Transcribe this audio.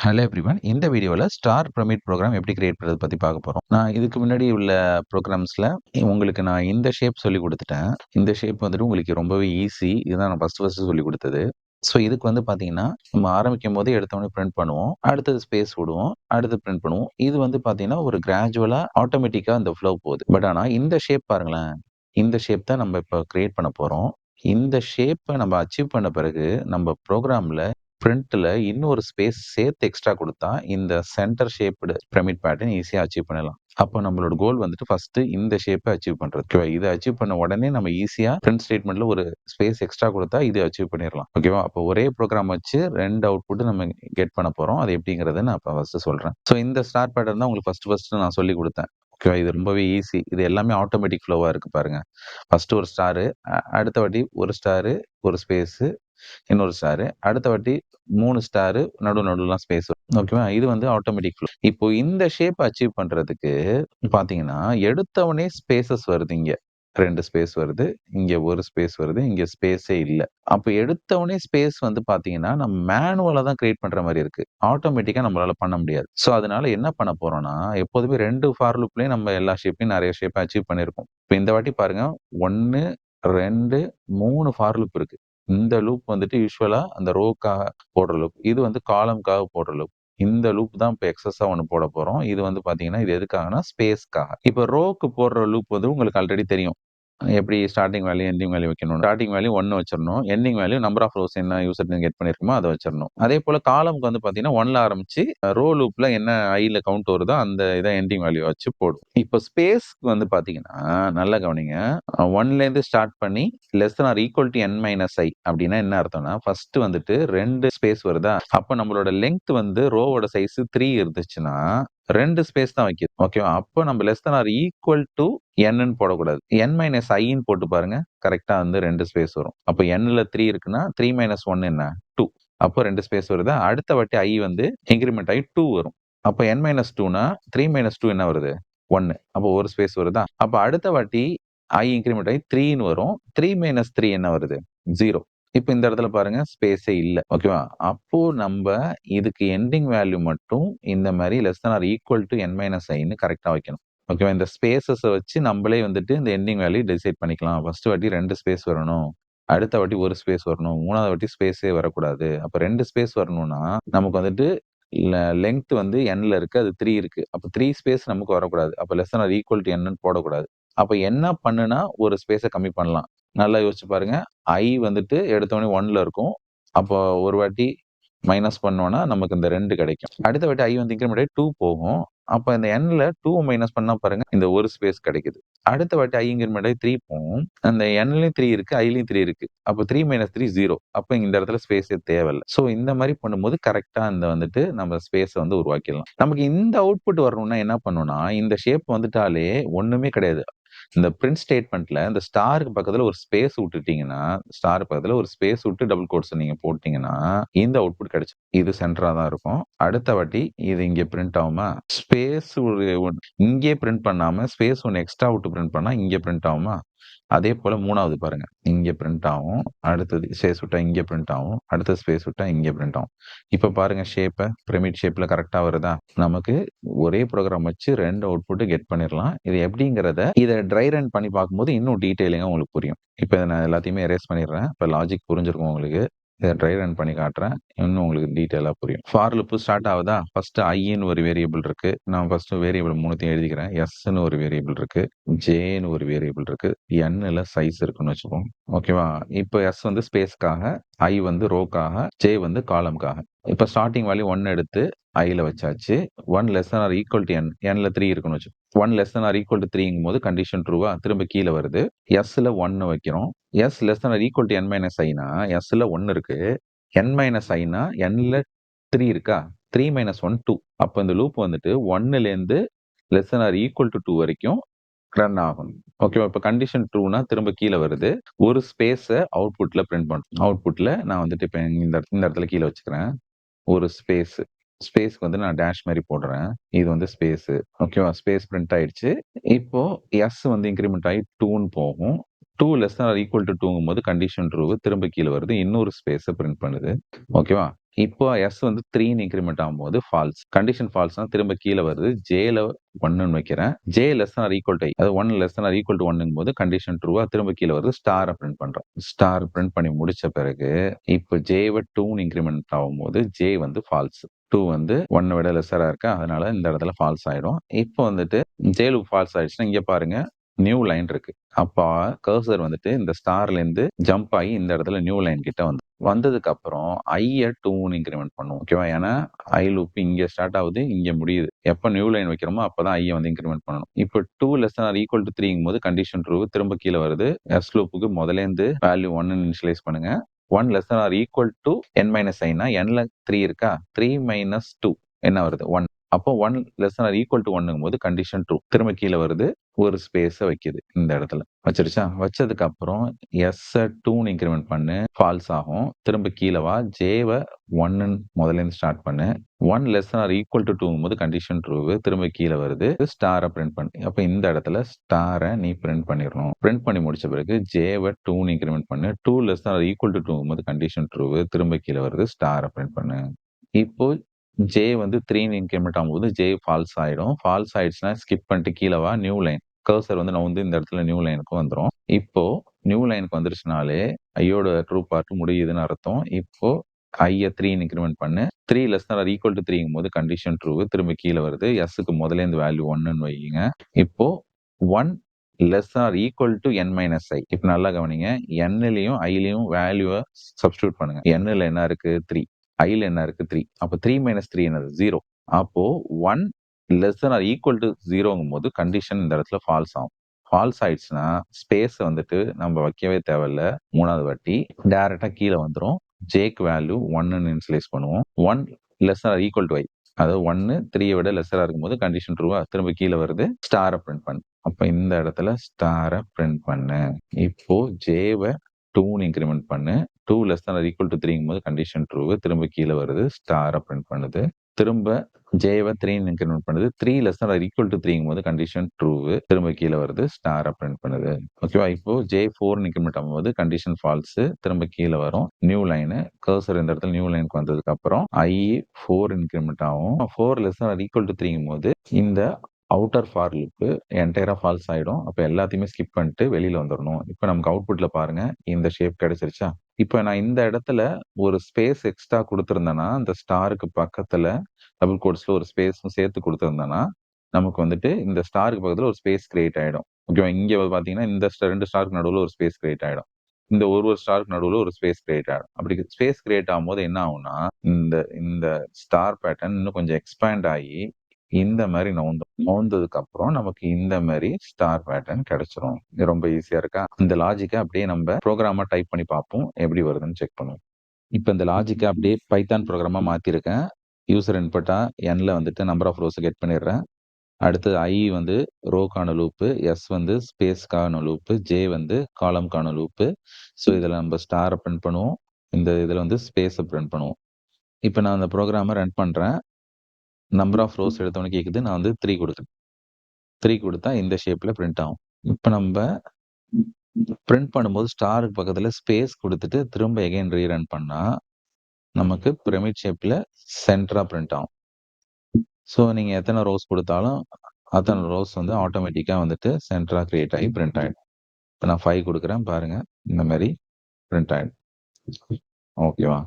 Hello everyone. இந்த வீடியோல star pyramid program எப்படி கிரியேட் பண்றது பத்தி பார்க்க போறோம். நான் இதுக்கு முன்னாடி உள்ள ப்ரோகிராம்ஸ்ல உங்களுக்கு நான் இந்த ஷேப் சொல்லிக் குடுத்துட்டேன். இந்த ஷேப் வந்துட்டு உங்களுக்கு ரொம்பவே ஈஸி. இதுதான் நான் ஃபர்ஸ்ட் சொல்லிக் குடுத்தது. ஸோ இதுக்கு வந்து பார்த்தீங்கன்னா, நம்ம ஆரம்பிக்கும்போதே எடுத்தோனே பிரிண்ட் பண்ணுவோம். அடுத்தது ஸ்பேஸ் விடுவோம். அடுத்து பிரிண்ட் பண்ணுவோம். இது வந்து பார்த்தீங்கன்னா, ஒரு கிராஜுவலா ஆட்டோமேட்டிக்கா அந்த ஃப்ளோ போகுது. பட் ஆனா இந்த ஷேப் பாருங்களேன். இந்த ஷேப் தான் நம்ம இப்ப கிரியேட் பண்ண போறோம். இந்த ஷேப்ப நம்ம அச்சீவ் பண்ண பிறகு, நம்ம ப்ரோகிராம்ல பிரிண்ட்ல இன்னொரு ஸ்பேஸ் சேர்த்து எக்ஸ்ட்ரா குடுத்தா, இந்த சென்டர் ஷேப்டு பிரமிட் பேட்டர்ன் ஈஸியா அச்சீவ் பண்ணலாம். அப்போ நம்மளோட கோல் வந்துட்டு ஃபர்ஸ்ட் இந்த ஷேப்ப அச்சீவ் பண்றது. ஓகேவா? இத அச்சீவ் பண்ண உடனே நம்ம ஈஸியா பிரிண்ட் ஸ்டேட்மென்ட்ல ஒரு ஸ்பேஸ் எக்ஸ்ட்ரா குடுத்தா இது அச்சீவ் பண்ணிரலாம். ஓகேவா? அப்போ ஒரே ப்ரோகிராம் வச்சு 2 அவுட்புட் நம்ம கெட் பண்ண போறோம். அது எப்படிங்கிறத நான் இப்ப ஃபர்ஸ்ட் சொல்றேன். ஸோ இந்த ஸ்டார் பேட்டர்ன் தான் உங்களுக்கு ஃபர்ஸ்ட் நான் சொல்லிக் குடுத்தேன். ஓகேவா? இது ரொம்பவே ஈஸி. இது எல்லாமே ஆட்டோமேட்டிக் ஃப்ளோவா இருக்கு பாருங்க. ஃபர்ஸ்ட் ஒரு ஸ்டாரு, அடுத்த வாட்டி ஒரு ஸ்டாரு, ஒரு ஸ்பேஸு, இன்னொரு ஸ்டாரு. அடுத்த வாட்டி 3 ஸ்டாரு, நடுவுலாம் ஸ்பேஸ் வரும். ஓகேவா? இது வந்து ஆட்டோமேட்டிக் ஃப்ளோ. இப்போ இந்த ஷேப் அச்சீவ் பண்றதுக்கு பார்த்தீங்கன்னா, எடுத்தவனே ஸ்பேஸஸ் வருது இங்க. 2 ஸ்பேஸ் வருது. இங்க 1 ஸ்பேஸ் வருது. இங்க ஸ்பேஸே இல்ல. அப்ப எடுத்தவனே ஸ்பேஸ் வந்து பார்த்தீங்கன்னா, நம்ம மேனுவலா தான் கிரியேட் பண்ற மாரி இருக்கு. ஆட்டோமேட்டிக்கா நம்மளால பண்ண முடியாது. ஸோ, அதனால என்ன பண்ண போறோம்னா, எப்போதுமே 2 ஃபார் லூப்லயும் நம்ம எல்லா ஷேப்பையும் நெறைய ஷேப்ப அச்சீவ் பண்ணியிருக்கோம். இப்ப இந்த வாட்டி பாருங்க 1, 2, 3 ஃபார் லூப் இருக்கு. இந்த லூப் வந்துட்டு யூசுவலா அந்த ரோக்காக போடுற லூப். இது வந்து காலம்க்காக போடுற லூப். இந்த லூப் தான் இப்ப எக்ஸஸா ஒண்ணு போடப் போறோம். இது வந்து பார்த்தீங்கன்னா, இது எதுக்காகன்னா ஸ்பேஸ்க்காக. இப்ப ரோக்கு போடுற லூப் வந்து உங்களுக்கு ஆல்ரெடி தெரியும். எப்படி ஸ்டார்ட்டிங் வேல்யூ, எண்டிங் வேல்யூ வைக்கணும்னு. ஸ்டார்ட்டிங் வேல்யூ 1 வச்சிரணும். Ending value number of rows என்ன யூசர் நேம் கெட் பண்ணியிருக்கோமோ அத வச்சிரணும். அதேபோல காலம்க்கு வந்து பார்த்தீங்கன்னா, 1ல ஆரம்பிச்சு ரோ லூப்ல என்ன ஐல கவுண்ட் வருதோ அந்த இத எண்டிங் வேல்யூ வச்சு போடும். இப்ப ஸ்பேஸ்க்கு வந்து பார்த்தீங்கன்னா, நல்லா கவனிங்க. 1லேருந்து ஸ்டார்ட் பண்ணி less than or equal to n minus i அப்படின்னா என்ன அர்த்தம்னா, ஃபர்ஸ்ட் வந்துட்டு 2 ஸ்பேஸ் வருதா? அப்ப நம்மளோட லெங்த் வந்து ரோவோட சைஸ் 3 இருந்துச்சுன்னா, 2 ஸ்பேஸ் தான் வைக்குது. ஓகேவா? அப்போ நம்ம less than or equal to ன்னு போடக்கூடாது. n மைனஸ் iன்னு போட்டு பாருங்க. கரெக்ட்டா வந்து 2 ஸ்பேஸ் வரும். அப்ப nல 3 இருக்குன்னா 3 மைனஸ் 1 என்ன? 2. அப்போ 2 ஸ்பேஸ் வருதா? அடுத்த வாட்டி i வந்து இன்கிரிமெண்ட் ஆகி 2 வரும். அப்ப n மைனஸ் 2னா 3 மைனஸ் 2 என்ன வருது? 1. அப்போ 1 ஸ்பேஸ் வருதா? அப்ப அடுத்த வாட்டி i இன்கிரிமெண்ட் ஆகி 3ன்னு வரும். 3 மைனஸ் 3 என்ன வருது? 0. இப்ப இந்த இடத்துல பாருங்க ஸ்பேஸே இல்ல. ஓகேவா? அப்போ நம்ப இதுக்கு எண்டிங் வேல்யூ மட்டும் இந்த மாரி less than or equal to n minus iன்னு கரெக்ட்டா வைக்கணும். ஓகேவா? இந்த ஸ்பேஸஸ வச்சு நம்பளே வந்துட்டு இந்த எண்டிங் வேல்யூ டிசைட் பண்ணிக்கலாம். ஃபர்ஸ்ட் வாட்டி 2 ஸ்பேஸ் வரணும். அடுத்த வாட்டி 1 ஸ்பேஸ் வரணும். 3வது வாட்டி ஸ்பேஸே வரக்கூடாது. அப்ப 2 ஸ்பேஸ் வரணும்னா, நமக்கு வந்துட்டு லெங்த் வந்து nல இருக்கு. அது 3 இருக்கு. அப்ப 3 ஸ்பேஸ் நமக்கு வரக்கூடாது. அப்ப less than or equal to ன்னு போடக்கூடாது. அப்ப என்ன பண்ணுனா ஒரு ஸ்பேஸ கம்மி பண்ணலாம். நல்லா யோசிச்சு பாருங்க. i வந்துட்டு எடுத்தோனே 1ல இருக்கும். அப்போ ஒரு வாட்டி மைனஸ் பண்ணோம்னா, நமக்கு இந்த 2 கிடைக்கும். அடுத்த வாட்டி i வந்து இன்கிரிமெண்ட் ஆகி 2 போகும். அப்ப இந்த nல 2 மைனஸ் பண்ணா பாருங்க, இந்த 1 ஸ்பேஸ் கிடைக்குது. அடுத்த வாட்டி i இன்கிரிமெண்ட் ஆகி 3 போகும். அந்த nலயும் 3 இருக்கு, iலயும் 3 இருக்கு. அப்ப 3 மைனஸ் 3 0. அப்ப இந்த இடத்துல ஸ்பேஸே தேவையில்ல. ஸோ இந்த மாரி பண்ணும்போது கரெக்ட்டா இந்த வந்துட்டு நம்ம ஸ்பேஸ வந்து உருவாக்கிடலாம். நமக்கு இந்த அவுட்புட் வரணும்னா என்ன பண்ணணும்னா, இந்த ஷேப் வந்துட்டாலே ஒண்ணுமே கிடையாது. இந்த பிரிண்ட் ஸ்டேட்மென்ட்ல இந்த ஸ்டாருக்கு பக்கத்துல ஒரு ஸ்பேஸ் விட்டுட்டீங்கன்னா, ஸ்டார் பக்கத்துல ஒரு ஸ்பேஸ் விட்டு டபுள் கோட்ஸ் நீங்க போட்டீங்கன்னா, இந்த அவுட்புட் கிடைச்சுரும். இது சென்டரா தான் இருக்கும். அடுத்த வாட்டி இது இங்க பிரிண்ட் ஆகுமா? ஸ்பேஸ் இங்கேயே பிரிண்ட் பண்ணாம ஸ்பேஸ் ஒண்ணு எக்ஸ்ட்ரா விட்டு பிரிண்ட் பண்ணா இங்க பிரிண்ட் ஆகுமா? அதே போல 3வது பாருங்க. இங்க பிரிண்ட் ஆகும். அடுத்தது ஸ்பேஸ் விட்டா இங்க பிரிண்ட் ஆகும். அடுத்த ஸ்பேஸ் விட்டா இங்க பிரிண்ட் ஆகும். இப்ப பாருங்க ஷேப்ப, பிரமிட் ஷேப்ல கரெக்ட்டா வருதா? நமக்கு ஒரே ப்ரோகிராம் வச்சு 2 அவுட்புட் கெட் பண்ணிரலாம். இது எப்படிங்கிறத இத ட்ரை ரன் பண்ணி பார்க்கும்போது இன்னும் டீட்டெயிலிங்கா உங்களுக்கு புரியும். இப்ப நான் எல்லாத்தையுமே எரேஸ் பண்ணிடுறேன். இப்ப லாஜிக் புரிஞ்சிருக்கும் உங்களுக்கு. இத ட்ரை ரன் பண்ணி காட்டுறேன். இன்னும் உங்களுக்கு டீட்டெயிலா புரியும். ஃபார் லூப் ஸ்டார்ட் ஆகுதா? ஃபர்ஸ்ட் iன்னு ஒரு வேரியபிள் இருக்கு. நான் ஃபர்ஸ்ட் வேரியபிள் 3த்தையும் எழுதிக்கிறேன். sன்னு ஒரு வேரியபிள் இருக்கு. jன்னு ஒரு வேரியபிள் இருக்கு. nல சைஸ் இருக்குன்னு வச்சுப்போம். ஓகேவா? இப்ப s வந்து ஸ்பேஸ்க்காக, i வந்து ரோக்காக, j வந்து காலம்க்காக. இப்ப ஸ்டார்ட்டிங் வேல்யூ 1 எடுத்து iல வச்சாச்சு. 1 less than or equal to n. nல 3 இருக்குன்னு வச்சுப்போம். 1 less than or equal to 3ங்கும்போது கண்டிஷன் ட்ரூவா? திரும்ப கீழ வருது. sல 1 வைக்கிறோம். s less than or equal to n minus iனா sல 1 இருக்கு. n மைனஸ் iனா nல 3 இருக்கா? 3 மைனஸ் 1 2. அப்ப இந்த லூப் வந்துட்டு 1லேருந்து less than or equal to 2 வரைக்கும் ரன் ஆகும். ஓகேவா? இப்ப கண்டிஷன் ட்ரூனா திரும்ப கீழ வருது. ஒரு ஸ்பேஸ அவுட்புட்ல பிரிண்ட் பண்ணும். அவுட்புட்ல நான் வந்துட்டு இப்ப இந்த இடத்துல கீழ வச்சுக்கிறேன். ஒரு ஸ்பேஸ். ஸ்பேஸ்க்கு வந்து நான் டேஷ் மாரி போடுறேன். இது வந்து ஸ்பேஸ். ஓகேவா? ஸ்பேஸ் பிரிண்ட் ஆயிடுச்சு. இப்போ s வந்து இன்கிரிமெண்ட் ஆகி 2ன்னு போகும். 2 less than or equal to 2ங்கும்போது கண்டிஷன் ட்ரூ திரும்ப கீழ வருது. இன்னொரு ஸ்பேஸ பிரிண்ட் பண்ணுது. ஓகேவா? இப்போ எஸ் வந்து 3ன்னு இன்கிரிமெண்ட் ஆகும்போது ஃபால்ஸ். கண்டிஷன் ஃபால்ஸ்னா திரும்ப கீழ வருது. ஜேல 1ன்னு வைக்கிறேன். J less or equal to i. அது 1 லெஸ் ஆர் ஈக்குவல் டூ 1ங்கும்போது கண்டிஷன் ட்ரூவா திரும்ப கீழ வருது. ஸ்டார பிரிண்ட் பண்றோம். ஸ்டார் பிரிண்ட் பண்ணி முடிச்ச பிறகு, இப்போ ஜேவ 2ன்னு இன்கிரிமெண்ட் ஆகும்போது ஜே வந்து ஃபால்ஸ். 2 வந்து 1 விட லெஸ்ஸரா இருக்கா, அதனால இந்த இடத்துல ஃபால்ஸ் ஆயிடும். இப்போ வந்துட்டு ஜே லூப் ஃபால்ஸ் ஆயிடுச்சுன்னா, இங்க பாருங்க நியூ லைன் இருக்கு. அப்ப கர்சர் வந்துட்டு இந்த ஸ்டார்லேருந்து ஜம்ப் ஆகி இந்த இடத்துல நியூ லைன் கிட்ட வந்ததுக்கு அப்புறம் ஐய 2ன்னு இன்கிரிமெண்ட் பண்ணுவோம். ஓகேவா? ஏன்னா ஐ லூப் இங்க ஸ்டார்ட் ஆகுது, இங்க முடியுது. எப்ப நியூ லைன் வைக்கிறோமோ அப்பதான் ஐய வந்து இன்கிரிமெண்ட் பண்ணணும். இப்போ 2 லெஸ் ஆர் ஈக்குவல் டு 3ங்கும் போது கண்டிஷன் ட்ரூ திரும்ப கீழ வருது. எஸ் லூப்புக்கு முதலேருந்து வேல்யூ 1ன்னு இனிஷியலைஸ் பண்ணுங்க. 1 less or equal to n minus ஐனா nல 3 இருக்கா? 3 மைனஸ் 2 என்ன வருது? 1. அப்போ 1 லெஸ் ஆர் ஈக்குவல் டு 1ங்கும் போது கண்டிஷன் ட்ரூ. திரும்ப கீழ வருது. ஒரு ஸ்பேஸ வைக்குது இந்த இடத்துல. வச்சிருச்சா? வச்சதுக்கு அப்புறம் எஸ் 2ன்னு இன்கிரிமெண்ட் பண்ணு. ஃபால்ஸ் ஆகும். திரும்ப கீழ வா. ஜேவ 1ன்னு முதலேருந்து ஸ்டார்ட் பண்ணு. 1 லெஸ் ஆர் ஈக்குவல் டு 2ங்கும் போது கண்டிஷன் ட்ரூ. திரும்ப கீழ வருது. ஸ்டார பிரிண்ட் பண்ணு. அப்ப இந்த இடத்துல ஸ்டார நீ பிரிண்ட் பண்ணிரணும். பிரிண்ட் பண்ணி முடிச்ச பிறகு ஜேவ 2ன்னு இன்கிரிமெண்ட் பண்ணு. 2 லெஸ் ஆர் ஈக்குவல் டு 2ங்கும் போது கண்டிஷன் ட்ரூ. திரும்ப கீழ வருது. ஸ்டார பிரிண்ட் பண்ணு. இப்போ ஜே வந்து 3ன்னு இன்கிரிமெண்ட் ஆகும்போது ஜே ஃபால்ஸ் ஆயிடும். ஃபால்ஸ் ஆயிடுச்சுன்னா ஸ்கிப் பண்ணிட்டு கீழ வா. New line. கர்சர் வந்து நவுந்து இந்த இடத்துல நியூ லைனுக்கு வந்துரும். இப்போ நியூ லைனுக்கு வந்துருச்சுனாலே ஐயோட ட்ரூ பார்ட் முடியுதுன்னு அர்த்தம். இப்போ ஐய 3ன்னு இன்கிரிமெண்ட் பண்ணு. 3 லெஸ் ஆர் ஈக்குவல் டு 3ங்கும் போது கண்டிஷன் ட்ரூ. திரும்ப கீழ வருது. எஸ்க்கு முதலேருந்து வேல்யூ 1ன்னு வையுங்க. இப்போ 1 less or equal to n minus i. இப்ப நல்லா கவனிங்க. nலயும் ஐலயும் வேல்யூவ சப்ஸ்டிட்யூட் பண்ணுங்க. nல என்ன இருக்கு? 3. ஐல என்ன இருக்கு? 3. அப்ப 3 மைனஸ் 3 என்னது? 0. அப்போ 1 less than or equal to 0ங்கும் போது கண்டிஷன் இந்த இடத்துல ஃபால்ஸ் ஆகும். ஃபால்ஸ் ஆயிடுச்சுன்னா ஸ்பேஸ் வந்துட்டு நம்ம வைக்கவே தேவையில்ல. 3வது வாட்டி டைரக்டா கீழ வந்துரும். ஜேக்கு வேல்யூ 1ன்னு இனிஷியலைஸ் பண்ணுவோம். 1 லெஸ் ஆர் ஈக்குவல் டு ஐ. அதாவது 1 3ய விட லெஸ்ஸரா இருக்கும்போது கண்டிஷன் ட்ரூவா திரும்ப கீழ வருது. ஸ்டார பிரிண்ட் பண்ணு. அப்ப இந்த இடத்துல ஸ்டார பிரிண்ட் பண்ணு. இப்போ ஜேவ 2ன்னு இன்கிரிமெண்ட் பண்ணு. 2 லெஸ் ஆர் ஈக்குவல் டு 3ங்கும் போது கண்டிஷன் ட்ரூ. திரும்ப கீழ வருது. ஸ்டார பிரிண்ட் பண்ணுது. திரும்ப ஜேவ 3ன்னு இன்கிரிமெண்ட் பண்ணுது. 3 லெஸ் ஆர் ஈக்குவல் டு 3ங்கும் போது கண்டிஷன் ட்ரூ. திரும்ப கீழ வருது. ஸ்டார பிரிண்ட் பண்ணுது. ஓகேவா? இப்போ ஜே 4ன்னு இன்கிரிமெண்ட் ஆகும்போது கண்டிஷன் ஃபால்ஸ். திரும்ப கீழ வரும். New line. கர்சர் இந்த இடத்துல நியூ லைனுக்கு வந்ததுக்கு அப்புறம் ஐ 4 இன்கிரிமெண்ட் ஆகும். 4 லெஸ் ஆர் ஈக்குவல் டு 3ங்கும் போது இந்த அவுட்டர் ஃபார் லூப் என்டையரா ஃபால்ஸ் ஆயிடும். அப்ப எல்லாத்தையுமே ஸ்கிப் பண்ணிட்டு வெளியில வந்துரணும். இப்ப நமக்கு அவுட்புட்ல பாருங்க இந்த ஷேப் கிடைச்சிருச்சா? இப்ப நான் இந்த இடத்துல ஒரு ஸ்பேஸ் எக்ஸ்ட்ரா குடுத்திருந்தேன்னா, அந்த ஸ்டாருக்கு பக்கத்துல டபுள் கோட்ஸ்ல ஒரு ஸ்பேஸும் சேர்த்து குடுத்திருந்தேன்னா, நமக்கு வந்துட்டு இந்த ஸ்டாருக்கு பக்கத்துல ஒரு ஸ்பேஸ் கிரியேட் ஆயிடும். ஓகேவா? இங்க பார்த்தீங்கன்னா, இந்த 2 ஸ்டாருக்கு நடுவுல ஒரு ஸ்பேஸ் கிரியேட் ஆயிடும். இந்த ஒரு ஸ்டாருக்கு நடுவுல ஒரு ஸ்பேஸ் கிரியேட் ஆயிடும். அப்படி ஸ்பேஸ் கிரியேட் ஆகும்போது என்ன ஆகும்னா, இந்த இந்த ஸ்டார் பேட்டர்ன் இன்னும் கொஞ்சம் எக்ஸ்பேண்ட் ஆகி இந்த மாரி நவுந்தும். நவுந்ததுக்கு அப்புறம் நமக்கு இந்த மாரி ஸ்டார் பேட்டர்ன் கிடைச்சிரும். இது ரொம்ப ஈஸியா இருக்கா? இந்த லாஜிக்க அப்படியே நம்ம புரோகிராமா டைப் பண்ணி பார்ப்போம். எப்படி வருதுன்னு செக் பண்ணுவோம். இப்ப இந்த லாஜிக்க அப்படியே பைத்தான் புரோகிராமா மாத்திருக்கேன். யூசர் இன்புட்டா nல வந்துட்டு நம்பர் ஆஃப் ரோஸ கெட் பண்ணிடுறேன். அடுத்தது ஐ வந்து ரோக்கான லூப்பு, எஸ் வந்து ஸ்பேஸ்க்கான லூப்பு, ஜே வந்து காலம்க்கான லூப்பு. ஸோ இதுல நம்ம ஸ்டார பிரிண்ட் பண்ணுவோம். இந்த இதுல வந்து ஸ்பேஸ பிரிண்ட் பண்ணுவோம். இப்ப நான் அந்த புரோகிராம ரன் பண்றேன். நம்பர் ஆஃப் ரோஸ் எடுத்தோனே கேக்குது. நான் வந்து 3 குடுக்குறேன். 3 குடுத்தா இந்த ஷேப்ல பிரிண்ட் ஆகும். இப்ப நம்ப பிரிண்ட் பண்ணும்போது ஸ்டாருக்கு பக்கத்துல ஸ்பேஸ் குடுத்துட்டு திரும்ப எகைன் ரீரன் பண்ணா, நமக்கு பிரமிட் ஷேப்ல சென்டரா பிரிண்ட் ஆகும். ஸோ நீங்க எத்தன ரோஸ் குடுத்தாலும், அத்தன ரோஸ் வந்து ஆட்டோமேட்டிக்கா வந்துட்டு சென்டரா கிரியேட் ஆகி பிரிண்ட் ஆயிடும். இப்ப நான் 5 குடுக்குறேன் பாருங்க. இந்த மாரி பிரிண்ட் ஆயிடும். ஓகேவா?